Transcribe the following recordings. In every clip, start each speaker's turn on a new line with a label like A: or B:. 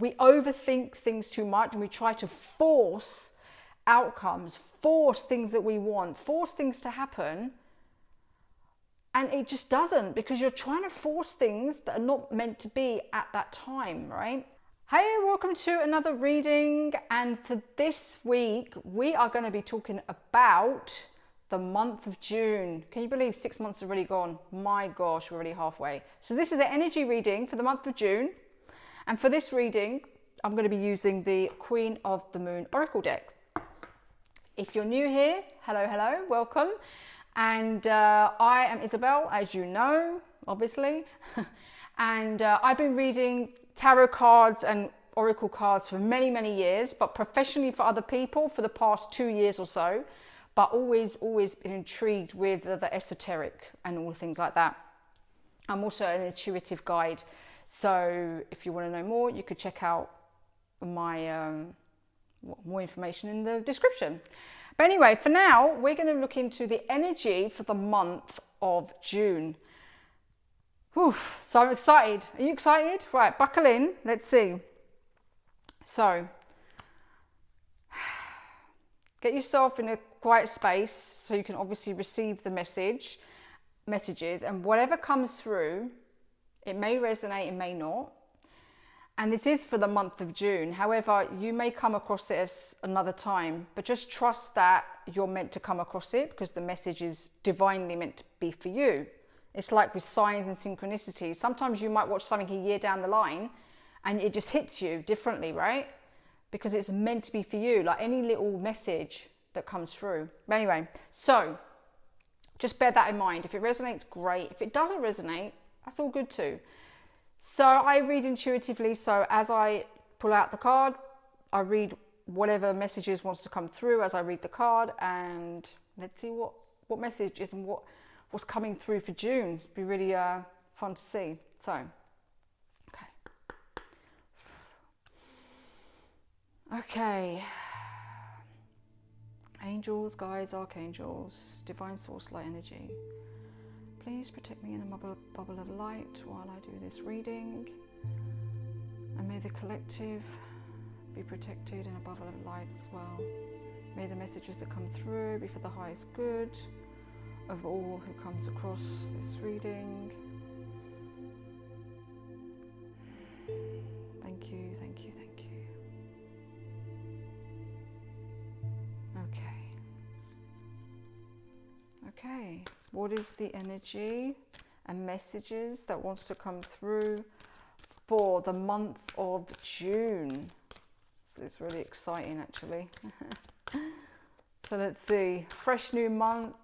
A: we overthink things too much and we try to force outcomes, force things that we want, force things to happen. And it just doesn't, because you're trying to force things that are not meant to be at that time, right? Hey, welcome to another reading. And for this week, we are going to be talking about the month of June. Can you believe 6 months have already gone? My gosh, we're already halfway. So this is the energy reading for the month of June. And for this reading, I'm going to be using the Queen of the Moon Oracle deck. If you're new here, hello, welcome. And I am Isabel, as you know, obviously. And I've been reading tarot cards and oracle cards for many years, but professionally for other people for the past 2 years or so. But always been intrigued with the esoteric and all things like that. I'm also an intuitive guide. So if you want to know more, you could check out my more information in the description. But anyway, for now, we're going to look into the energy for the month of June. Whew, so I'm excited. Are you excited? Right, buckle in. Let's see. So, get yourself in a quiet space so you can obviously receive the messages, and whatever comes through, it may resonate, it may not. And this is for the month of June. However, you may come across it another time, but just trust that you're meant to come across it because the message is divinely meant to be for you. It's like with signs and synchronicities. Sometimes you might watch something a year down the line and it just hits you differently, right? Because it's meant to be for you, like any little message that comes through. But anyway, so just bear that in mind. If it resonates, great. If it doesn't resonate, that's all good too. So I read intuitively. So as I pull out the card, I read whatever messages wants to come through as I read the card, and let's see what message is and what's coming through for June. It'll be really fun to see. So, okay. Angels, guides, archangels, divine source, light energy. Please protect me in a bubble of light while I do this reading. And may the collective be protected in a bubble of light as well. May the messages that come through be for the highest good of all who comes across this reading. Thank you. Okay, what is the energy and messages that wants to come through for the month of June? So it's really exciting, actually. So let's see, fresh new month.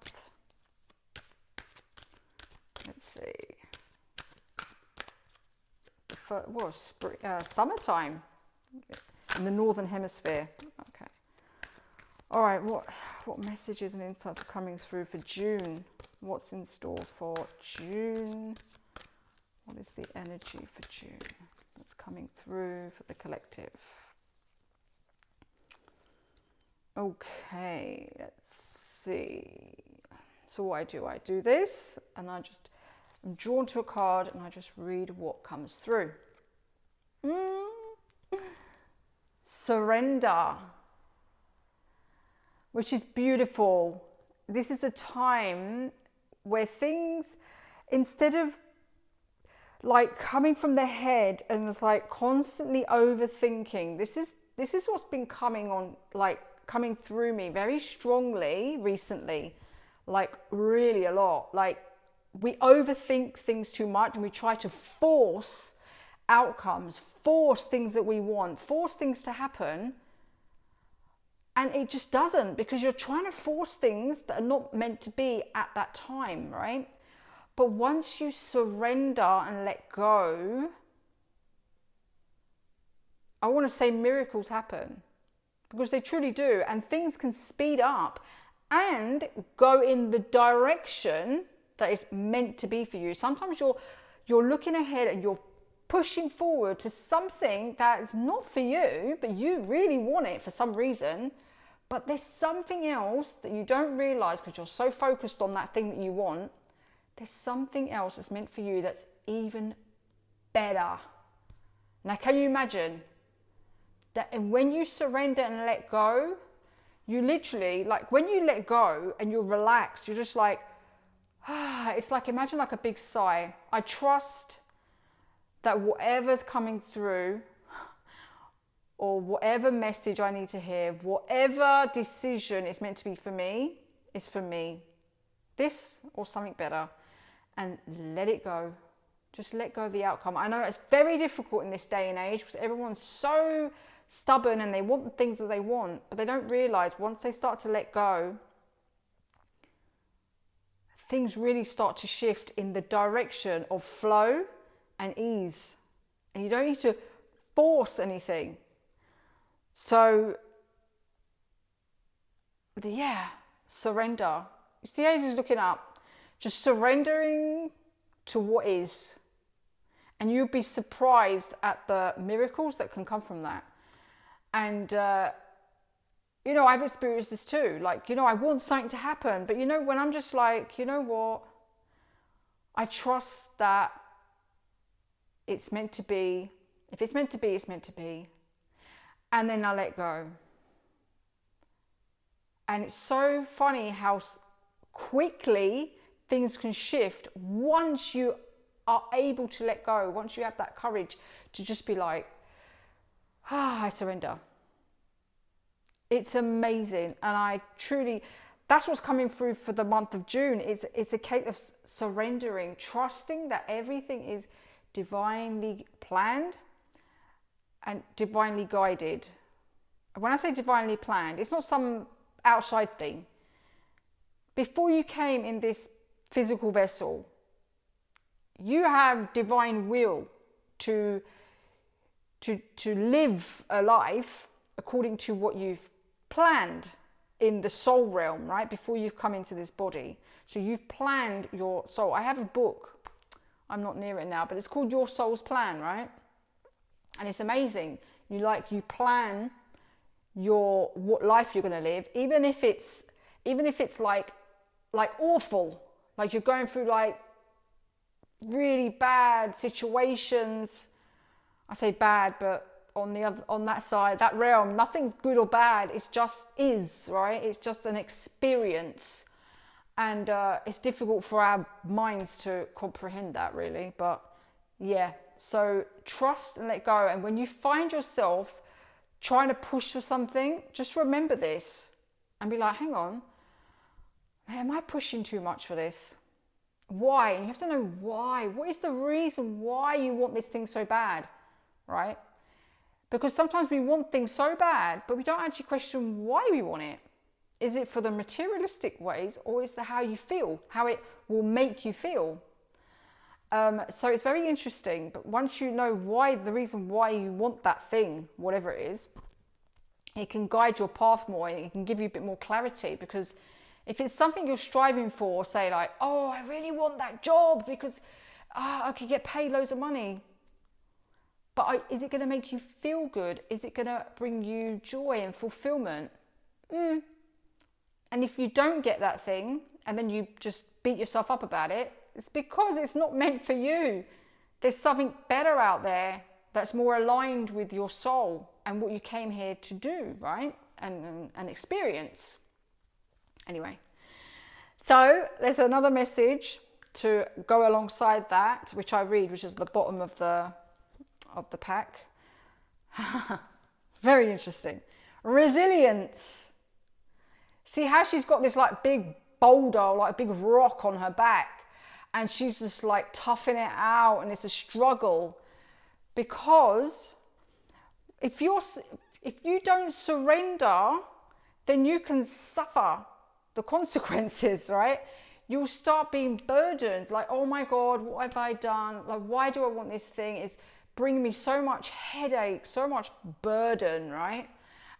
A: Let's see. Summertime in the Northern Hemisphere. Okay. All right, what messages and insights are coming through for June? What's in store for June? What is the energy for June that's coming through for the collective? Okay, let's see. So what I do this, and I'm drawn to a card, and I just read what comes through. Surrender. Which is beautiful. This is a time where things, instead of like coming from the head and it's like constantly overthinking, this is what's been coming through me very strongly recently, like really a lot. Like we overthink things too much and we try to force outcomes, force things that we want, force things to happen. And it just doesn't, because you're trying to force things that are not meant to be at that time, right? But once you surrender and let go, I want to say miracles happen, because they truly do. And things can speed up and go in the direction that is meant to be for you. Sometimes you're looking ahead and you're pushing forward to something that is not for you, but you really want it for some reason. But there's something else that you don't realize because you're so focused on that thing that you want. There's something else that's meant for you that's even better. Now, can you imagine And when you surrender and let go, you literally, like when you let go and you're relaxed, you're just like, it's like, imagine like a big sigh. I trust that whatever's coming through, or whatever message I need to hear, whatever decision is meant to be for me, is for me. This or something better. And let it go. Just let go of the outcome. I know it's very difficult in this day and age because everyone's so stubborn and they want the things that they want, but they don't realize once they start to let go, things really start to shift in the direction of flow and ease. And you don't need to force anything. So, yeah, surrender. You see how he's looking up? Just surrendering to what is. And you'll be surprised at the miracles that can come from that. And, you know, I've experienced this too. Like, you know, I want something to happen. But, you know, when I'm just like, you know what? I trust that it's meant to be. If it's meant to be, it's meant to be. And then I let go. And it's so funny how quickly things can shift once you are able to let go, once you have that courage to just be like, I surrender. It's amazing. And I truly, that's what's coming through for the month of June. It's a case of surrendering, trusting that everything is divinely planned and divinely guided. When I say divinely planned, it's not some outside thing. Before you came in this physical vessel, you have divine will to live a life according to what you've planned in the soul realm, right? Before you've come into this body. So you've planned your soul. I have a book, I'm not near it now, but it's called Your Soul's Plan, right? And it's amazing. You plan what life you're going to live, even if it's like awful, like you're going through like really bad situations. I say bad, but on that side, that realm, nothing's good or bad. It's just is, right? It's just an experience, and it's difficult for our minds to comprehend that, really. But yeah, so trust and let go. And when you find yourself trying to push for something, just remember this and be like, hang on, am I pushing too much for this? Why? And you have to know why. What is the reason why you want this thing so bad, right? Because sometimes we want things so bad, but we don't actually question why we want it. Is it for the materialistic ways, or is it how you feel, how it will make you feel? So it's very interesting, but once you know why, the reason why you want that thing, whatever it is, it can guide your path more, and it can give you a bit more clarity. Because if it's something you're striving for, say like, oh, I really want that job because I could get paid loads of money. But is it going to make you feel good? Is it going to bring you joy and fulfillment? And if you don't get that thing, and then you just beat yourself up about it, it's because it's not meant for you. There's something better out there that's more aligned with your soul and what you came here to do, right? And experience. Anyway, so there's another message to go alongside that, which I read, which is at the bottom of the pack. Very interesting. Resilience. See how she's got this like big boulder, like big rock on her back, and she's just like toughing it out, and it's a struggle. Because if you don't surrender, then you can suffer the consequences, right? You'll start being burdened, like, oh my God, what have I done? Like, why do I want this thing? It's bringing me so much headache, so much burden, right?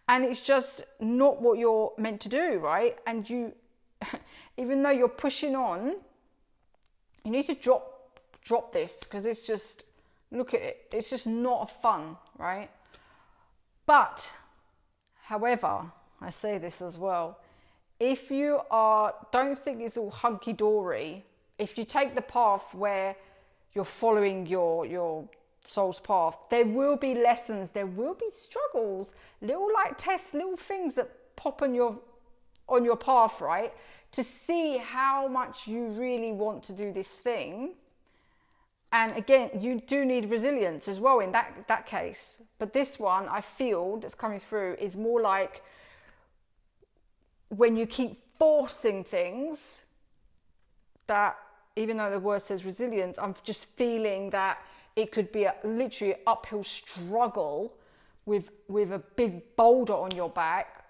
A: And it's just not what you're meant to do, right? And you, even though you're pushing on, you need to drop this, because it's just, look at it, it's just not fun, right? But, however, I say this as well, if you don't think it's all hunky-dory, if you take the path where you're following your soul's path. There will be lessons, there will be struggles, little like tests, little things that pop on your path, right? To see how much you really want to do this thing. And again, you do need resilience as well in that case. But this one, I feel, that's coming through is more like when you keep forcing things, that even though the word says resilience, I'm just feeling that it could be literally an uphill struggle with a big boulder on your back,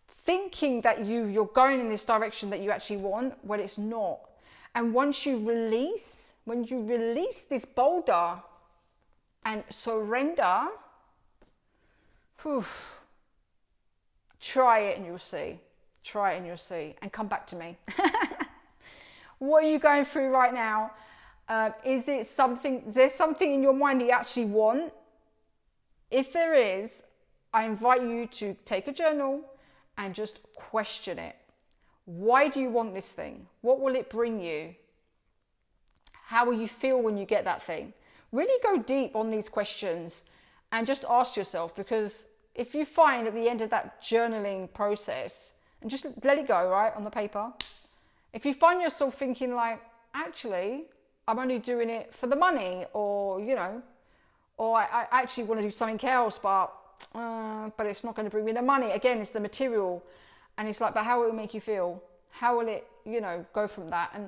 A: thinking that you're going in this direction that you actually want, when it's not. And once you release, when you release this boulder and surrender, try it and you'll see. Try it and you'll see. And come back to me. What are you going through right now? Is there something in your mind that you actually want? If there is, I invite you to take a journal and just question it. Why do you want this thing? What will it bring you? How will you feel when you get that thing? Really go deep on these questions and just ask yourself, because if you find at the end of that journaling process, and just let it go, right, on the paper. If you find yourself thinking like, actually, I'm only doing it for the money, or, or I actually want to do something else, but it's not going to bring me the money. Again, it's the material. And it's like, but how will it make you feel? How will it, go from that?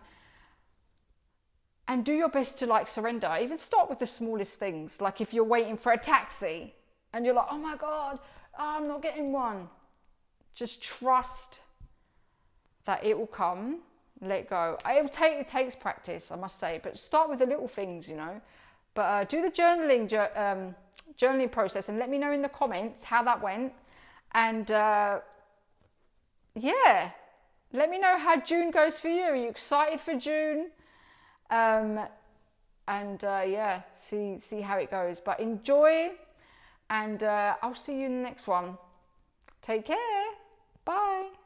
A: And do your best to like surrender. Even start with the smallest things. Like if you're waiting for a taxi and you're like, oh my God, I'm not getting one. Just trust that it will come. Let go. It takes practice, I must say, but start with the little things, But do the journaling process and let me know in the comments how that went. And let me know how June goes for you. Are you excited for June? See how it goes. But enjoy, and I'll see you in the next one. Take care. Bye.